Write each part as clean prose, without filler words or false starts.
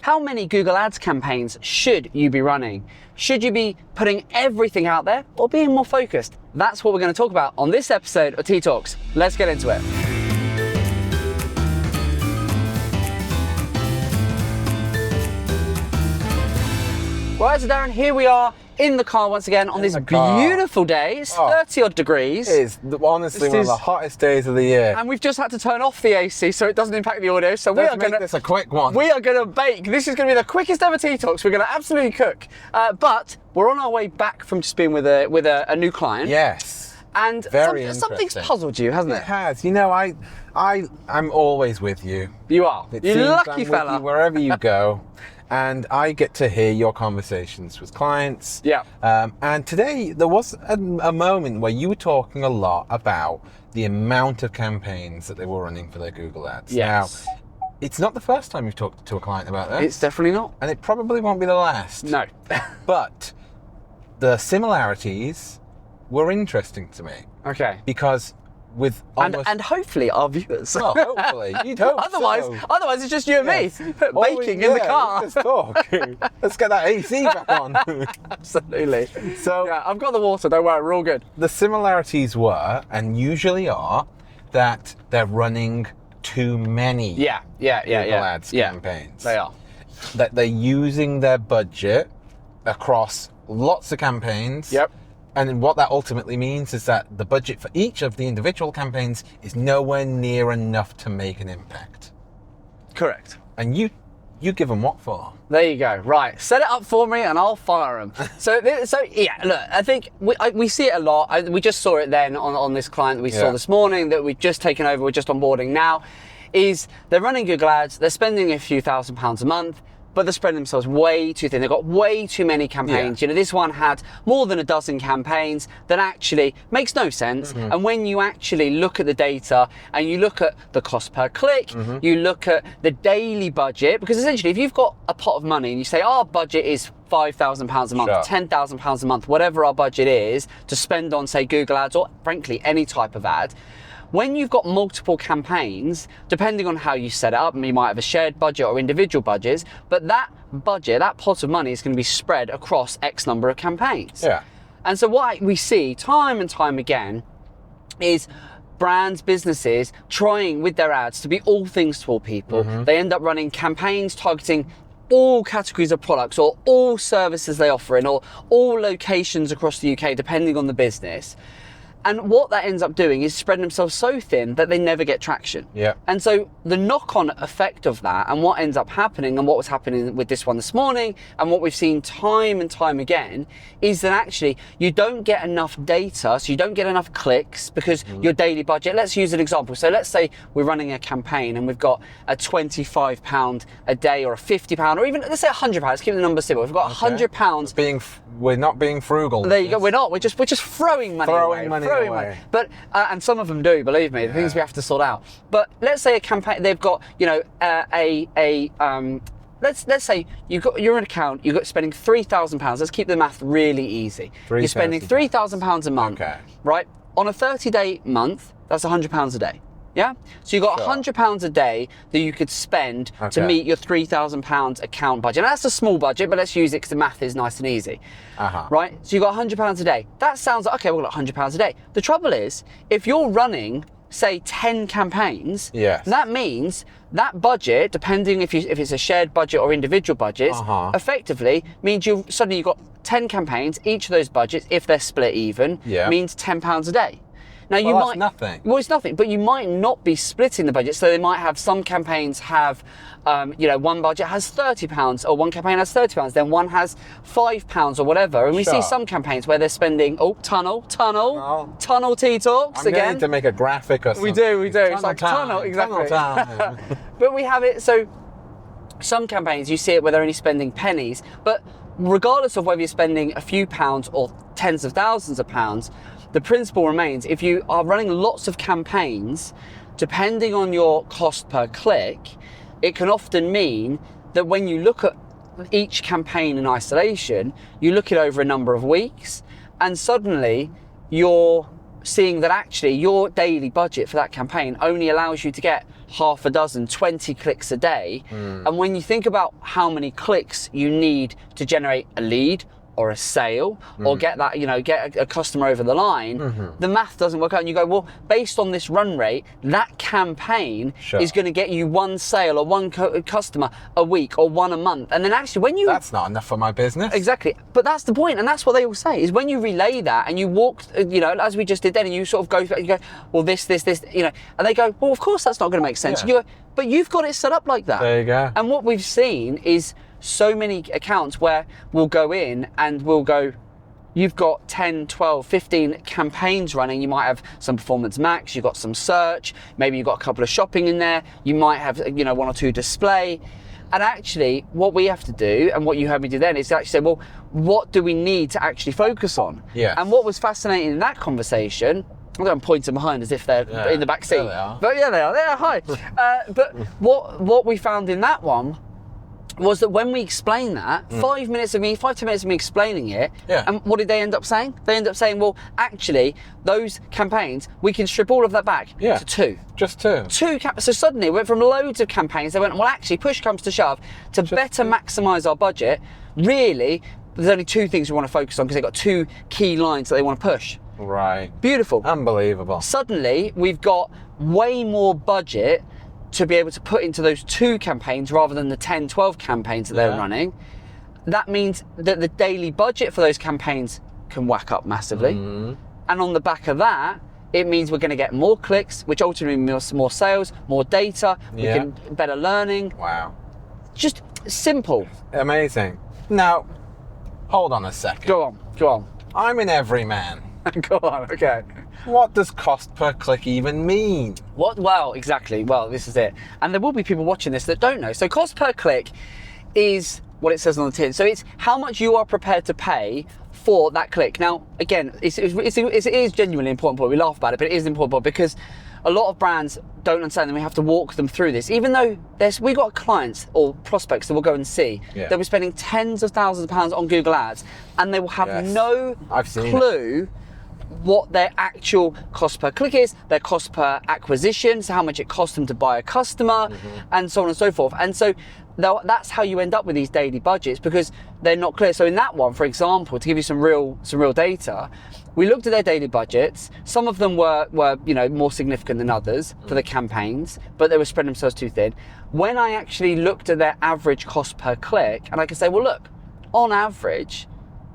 How many Google Ads campaigns should you be running? Should you be putting everything out there or being more focused? That's what we're going to talk about on this episode of T.E.A Talks. Let's get into it. Right, so Darren, here we are in the car once again on this beautiful day. It's 30 odd degrees. It is honestly one of the hottest days of the year. And we've just had to turn off the AC so it doesn't impact the audio. So we are going to make this a quick one. We are going to bake. This is going to be the quickest ever T.E.A Talks. We're going to absolutely cook. But we're on our way back from just being with a new client. Yes. And something's puzzled you, hasn't it? It has. You know, I'm always with you. You are. You lucky fella. With you wherever you go. And I get to hear your conversations with clients. Yeah. And today there was a moment where you were talking a lot about the amount of campaigns that they were running for their Google Ads. Yes. Now, it's not the first time you've talked to a client about this. It's definitely not. And it probably won't be the last. No. But the similarities were interesting to me. Okay. Because with almost... and hopefully our viewers. Well, hopefully. You'd hope Otherwise it's just you and me baking in the car. Let's talk. Let's get that AC back on. Absolutely. So yeah, I've got the water, don't worry, we're all good. The similarities were, and usually are, that they're running too many Google Ads campaigns. They are. That they're using their budget across lots of campaigns. Yep. And what that ultimately means is that the budget for each of the individual campaigns is nowhere near enough to make an impact. Correct. And you give them what for? There you go. Right. Set it up for me and I'll fire them. So yeah, look, I think we see it a lot. We just saw it then on this client that we saw this morning that we've just taken over, we're just onboarding now, is they're running Google Ads, they're spending a few £1,000s a month, but they're spreading themselves way too thin. They've got way too many campaigns. You know, this one had more than a dozen campaigns that actually makes no sense. Mm-hmm. And when you actually look at the data and you look at the cost per click, you look at the daily budget, because essentially if you've got a pot of money and you say our budget is £5,000 a month, £10,000 a month, whatever our budget is to spend on, say, Google Ads or frankly any type of ad, when you've got multiple campaigns, depending on how you set it up, you might have a shared budget or individual budgets, but that budget, that pot of money is going to be spread across X number of campaigns. Yeah. And so what we see time and time again is brands, businesses trying with their ads to be all things to all people. They end up running campaigns targeting all categories of products or all services they offer in or all locations across the UK, depending on the business. And what that ends up doing is spreading themselves so thin that they never get traction. Yeah. And so the knock-on effect of that and what ends up happening and what was happening with this one this morning and what we've seen time and time again is that actually you don't get enough data, so you don't get enough clicks because your daily budget, let's use an example. So let's say we're running a campaign and we've got a £25 a day or a £50 or even, let's say £100, let's keep the number simple. We've got £100. We're not being frugal. There you go, we're not, we're just throwing money away. But and some of them do, believe me, the things we have to sort out. But let's say a campaign, they've got, you know, let's say you're an account, you're spending £3,000. Let's keep the math really easy. You're spending £3,000 a month, right? On a 30-day month, that's £100 a day. Yeah? So you've got £100 a day that you could spend to meet your £3,000 account budget. Now that's a small budget, but let's use it because the math is nice and easy. Right? So you've got £100 a day. That sounds like, okay, we've got £100 a day. The trouble is, if you're running, say, 10 campaigns, that means that budget, depending if it's a shared budget or individual budgets, effectively means you've got 10 campaigns, each of those budgets, if they're split even, means £10 a day. Now you might nothing. Well, it's nothing, but you might not be splitting the budget. So they might have some campaigns have, one budget has £30, or one campaign has £30, then one has £5 or whatever. And we see some campaigns where they're spending tunnel T.E.A Talks again. I need to make a graphic or something. We do. It's like tunnel, exactly. But we have it. So some campaigns you see it where they're only spending pennies, but regardless of whether you're spending a few pounds or tens of thousands of pounds, the principle remains, if you are running lots of campaigns, depending on your cost per click, it can often mean that when you look at each campaign in isolation, you look at over a number of weeks, and suddenly you're seeing that actually your daily budget for that campaign only allows you to get half a dozen, 20 clicks a day. And when you think about how many clicks you need to generate a lead or a sale or get that, get a customer over the line, the math doesn't work out. And you go, well, based on this run rate, that campaign is going to get you one sale or one customer a week or one a month. And then actually when you... That's not enough for my business. Exactly. But that's the point. And that's what they all say, is when you relay that and you walk, as we just did then, and you sort of go, you go, well, this, and they go, well, of course that's not going to make sense. Yeah. But you've got it set up like that. There you go. And what we've seen is so many accounts where we'll go in and we'll go, you've got 10, 12, 15 campaigns running. You might have some Performance Max, you've got some search, maybe you've got a couple of shopping in there, you might have, one or two display. And actually, what we have to do, and what you heard me do then, is to actually say, well, what do we need to actually focus on? Yeah. And what was fascinating in that conversation, I'm pointing behind as if they're in the back seat. There they are. But yeah, they are. They are. Hi. But what we found in that one was that when we explained that, 5 to 10 minutes of me explaining it, and what did they end up saying? They end up saying, well, actually, those campaigns, we can strip all of that back to two. Just two. So suddenly it went from loads of campaigns, they went, well, actually, push comes to shove, to better maximise our budget, really, there's only two things we want to focus on because they've got two key lines that they want to push. Right. Beautiful. Unbelievable. Suddenly, we've got way more budget to be able to put into those two campaigns rather than the 10, 12 campaigns that they're running. That means that the daily budget for those campaigns can whack up massively. And on the back of that, it means we're going to get more clicks, which ultimately means more sales, more data, we can better learning. Wow. Just simple. Amazing. Now, hold on a second. Go on. I'm an everyman. Go on, okay. What does cost per click even mean? What? Well, exactly. Well, this is it. And there will be people watching this that don't know. So cost per click is what it says on the tin. So it's how much you are prepared to pay for that click. Now, again, it is genuinely important point. We laugh about it, but it is important point because a lot of brands don't understand and we have to walk them through this. Even though we got clients or prospects that will go and see, they'll be spending tens of thousands of pounds on Google Ads and they will have no clue what their actual cost per click is, their cost per acquisition, so how much it costs them to buy a customer, and so on and so forth. And so that's how you end up with these daily budgets because they're not clear. So in that one, for example, to give you some real data, we looked at their daily budgets. Some of them were more significant than others for the campaigns, but they were spreading themselves too thin. When I actually looked at their average cost per click, and I could say, well, look, on average,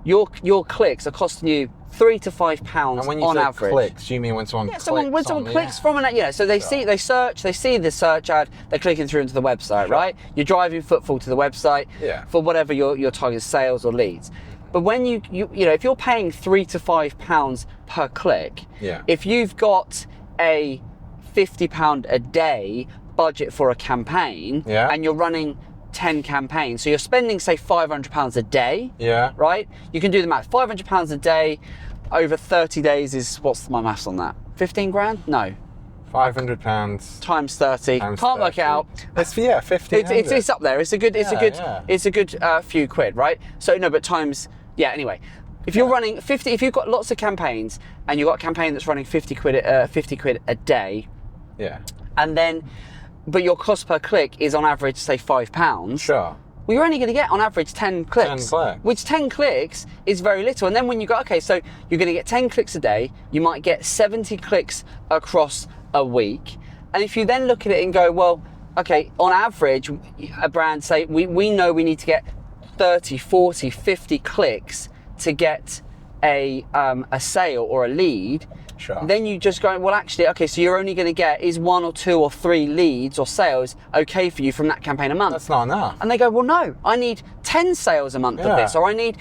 your clicks are costing you £3 to £5 and when you on say average. Clicks, you mean when someone clicks? When someone clicks from an so they see they see the search ad, they're clicking through into the website, right? You're driving footfall to the website for whatever your target sales or leads. But when you if you're paying £3 to £5 per click, if you've got a £50 a day budget for a campaign and you're running 10 campaigns, so you're spending say £500 a day, right? You can do the math. £500 a day over 30 days is, what's my maths on that? 15 grand? No. £500 times 30. Can't work it out. It's 15. It's up there. It's a good few quid, right? So no, but times anyway. If you're running 50, if you've got lots of campaigns and you've got a campaign that's running 50 quid a day, and then but your cost per click is on average say £5. Sure. Well, you're only going to get on average 10 clicks. 10 clicks. Which 10 clicks is very little. And then when you go, okay, so you're going to get 10 clicks a day, you might get 70 clicks across a week. And if you then look at it and go, well, okay, on average, a brand say, we know we need to get 30, 40, 50 clicks to get a sale or a lead. Sure. Then you just go, well, actually, okay, so you're only going to get is 1 or 2 or 3 leads or sales okay for you from that campaign a month. That's not enough. And they go, well, no, I need 10 sales a month of this, or I need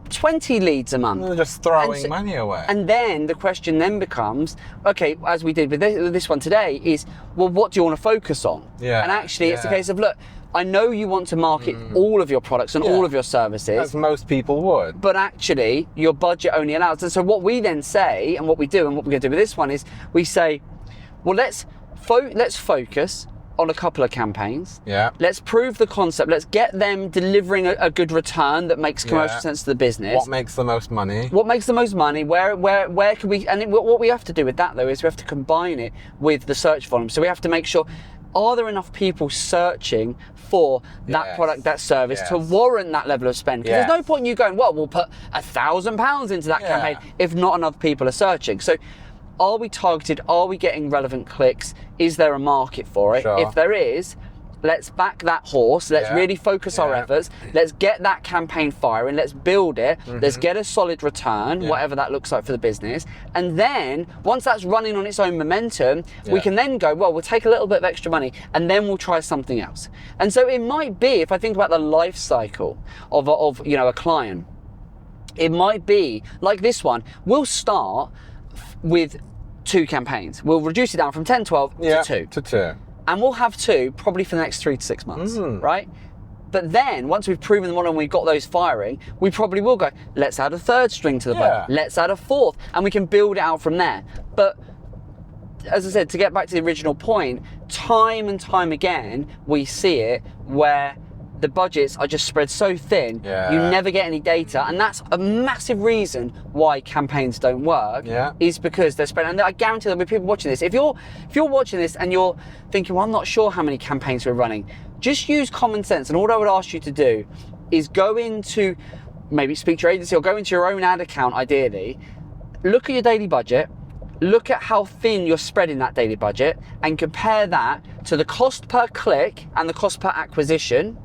20 leads a month. They're just throwing money away. And then the question then becomes, okay, as we did with this one today, is, well, what do you want to focus on? And actually, it's a case of, look, I know you want to market all of your products and all of your services. As most people would. But actually, your budget only allows. And so what we then say, and what we do, and what we're going to do with this one is, we say, well, let's focus on a couple of campaigns. Let's prove the concept. Let's get them delivering a good return that makes commercial sense to the business. What makes the most money? What makes the most money? Where can we? And what we have to do with that though is we have to combine it with the search volume. So we have to make sure, are there enough people searching for that product, that service to warrant that level of spend? Because there's no point in you going, well, we'll put £1,000 into that campaign if not enough people are searching. So are we targeted? Are we getting relevant clicks? Is there a market for it? Sure. If there is, let's back that horse. Let's really focus our efforts. Let's get that campaign firing. Let's build it. Let's get a solid return, whatever that looks like for the business. And then once that's running on its own momentum, we can then go, well, we'll take a little bit of extra money and then we'll try something else. And so it might be, if I think about the life cycle of a client, it might be like this one. We'll start with 2 campaigns. We'll reduce it down from 10, 12 to 2. And we'll have 2 probably for the next 3 to 6 months, right? But then once we've proven the model and we've got those firing, we probably will go, let's add a 3rd string to the bow. Let's add a 4th, and we can build it out from there. But as I said, to get back to the original point, time and time again, we see it where the budgets are just spread so thin, you never get any data, and that's a massive reason why campaigns don't work. Is because they're spread. And I guarantee there'll be people watching this. If you're watching this and you're thinking, well, I'm not sure how many campaigns we're running, just use common sense. And all I would ask you to do is go into, maybe speak to your agency or go into your own ad account. Ideally, look at your daily budget. Look at how thin you're spreading that daily budget, and compare that to the cost per click and the cost per acquisition.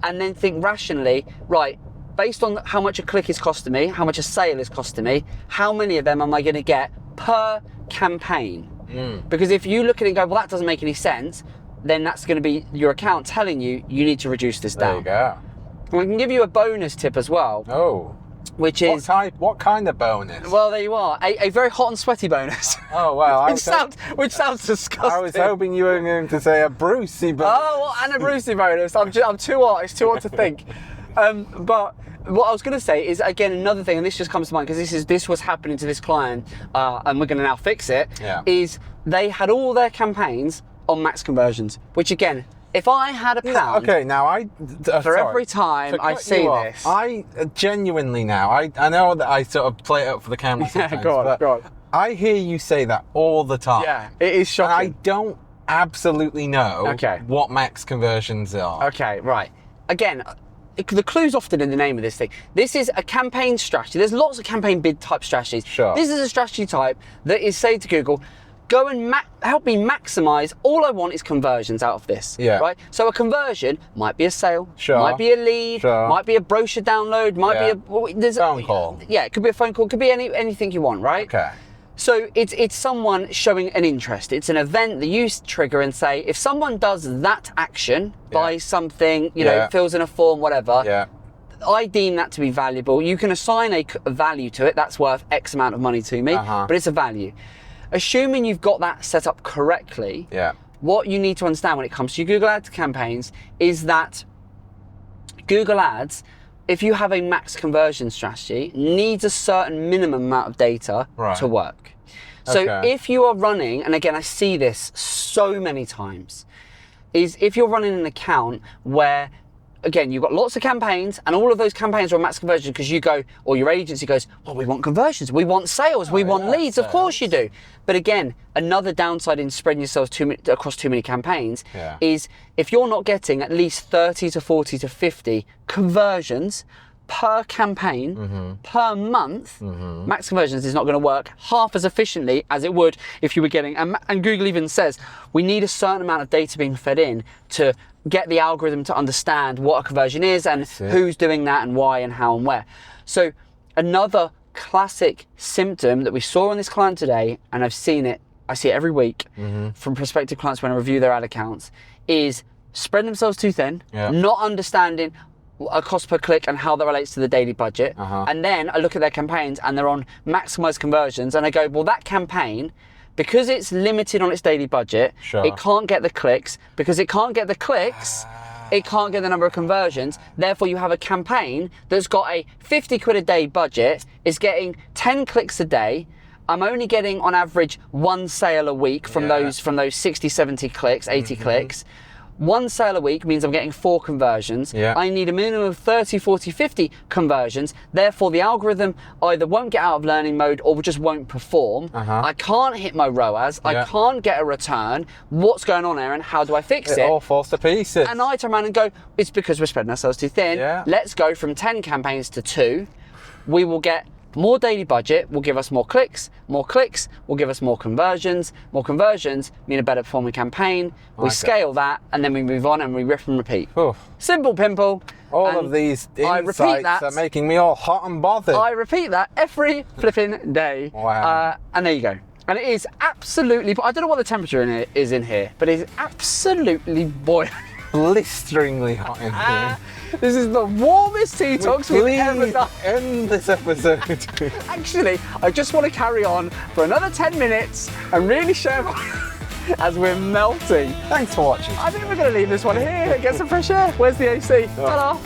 And then think rationally, right, based on how much a click is costing me, how much a sale is costing me, how many of them am I going to get per campaign? Because if you look at it and go, well, that doesn't make any sense, then that's going to be your account telling you need to reduce this down. There you go. And we can give you a bonus tip as well. Oh. Which is... What kind of bonus? Well, there you are. A very hot and sweaty bonus. Oh, wow. which sounds disgusting. I was hoping you were going to say a Brucey bonus. Oh, well, and a Brucey bonus. I'm too hot. It's too hot to think. But what I was going to say is, again, another thing, and this just comes to mind because this was happening to this client, and we're going to now fix it, is they had all their campaigns on max conversions, which, again, if I had a pound every time I see this... I genuinely now, I know that I sort of play it up for the camera sometimes, go on. I hear you say that all the time. Yeah, it is shocking. And I don't absolutely know what max conversions are. Okay, right. Again, the clue's often in the name of this thing. This is a campaign strategy. There's lots of campaign bid type strategies. Sure. This is a strategy type that is saying to Google, go and help me maximize. All I want is conversions out of this. Right? So a conversion might be a sale, might be a lead, might be a brochure download, might be a phone call. Yeah, it could be a phone call, could be anything you want, right? Okay. So it's someone showing an interest. It's an event that you trigger and say, if someone does that action, buys something, fills in a form, whatever, I deem that to be valuable. You can assign a value to it. That's worth X amount of money to me, but it's a value. Assuming you've got that set up correctly, what you need to understand when it comes to your Google Ads campaigns is that Google Ads, if you have a max conversion strategy, needs a certain minimum amount of data to work. So if you are running, and again, I see this so many times, is if you're running an account where, again, you've got lots of campaigns and all of those campaigns are on max conversion because you go, or your agency goes, well, we want conversions, we want sales, we want leads. Of course you do. But again, another downside in spreading yourselves across too many campaigns is if you're not getting at least 30 to 40 to 50 conversions per campaign per month, max conversions is not going to work half as efficiently as it would if you were getting, and Google even says, we need a certain amount of data being fed in to get the algorithm to understand what a conversion is and who's doing that and why and how and where. So another classic symptom that we saw on this client today, and I see it every week from prospective clients when I review their ad accounts, is spreading themselves too thin, not understanding a cost per click and how that relates to the daily budget. And then I look at their campaigns and they're on maximized conversions and I go, well, that campaign, because it's limited on its daily budget, it can't get the clicks. Because it can't get the clicks, it can't get the number of conversions. Therefore, you have a campaign that's got a 50 quid a day budget, is getting 10 clicks a day. I'm only getting on average 1 sale a week from those 60, 70 clicks, 80 clicks. 1 sale a week means I'm getting 4 conversions. I need a minimum of 30, 40, 50 conversions. Therefore, the algorithm either won't get out of learning mode or just won't perform. I can't hit my ROAS. I can't get a return. What's going on, Aaron? How do I fix it? It all falls to pieces. And I turn around and go, it's because we're spreading ourselves too thin. Let's go from 10 campaigns to 2. We will get more daily budget will give us more clicks will give us more conversions mean a better performing campaign. We scale that, and then we move on and we rip and repeat. Simple pimple. All of these insights are making me all hot and bothered. I repeat that every flipping day. Wow. And there you go. And it is absolutely, I don't know what the temperature is in here, but it's absolutely boiling. Blisteringly hot in here. This is the warmest T.E.A Talks we've ever done. End this episode. Actually, I just want to carry on for another 10 minutes and really share as we're melting. Thanks for watching. I think we're going to leave this one here and get some fresh air. Where's the AC? Ta-da.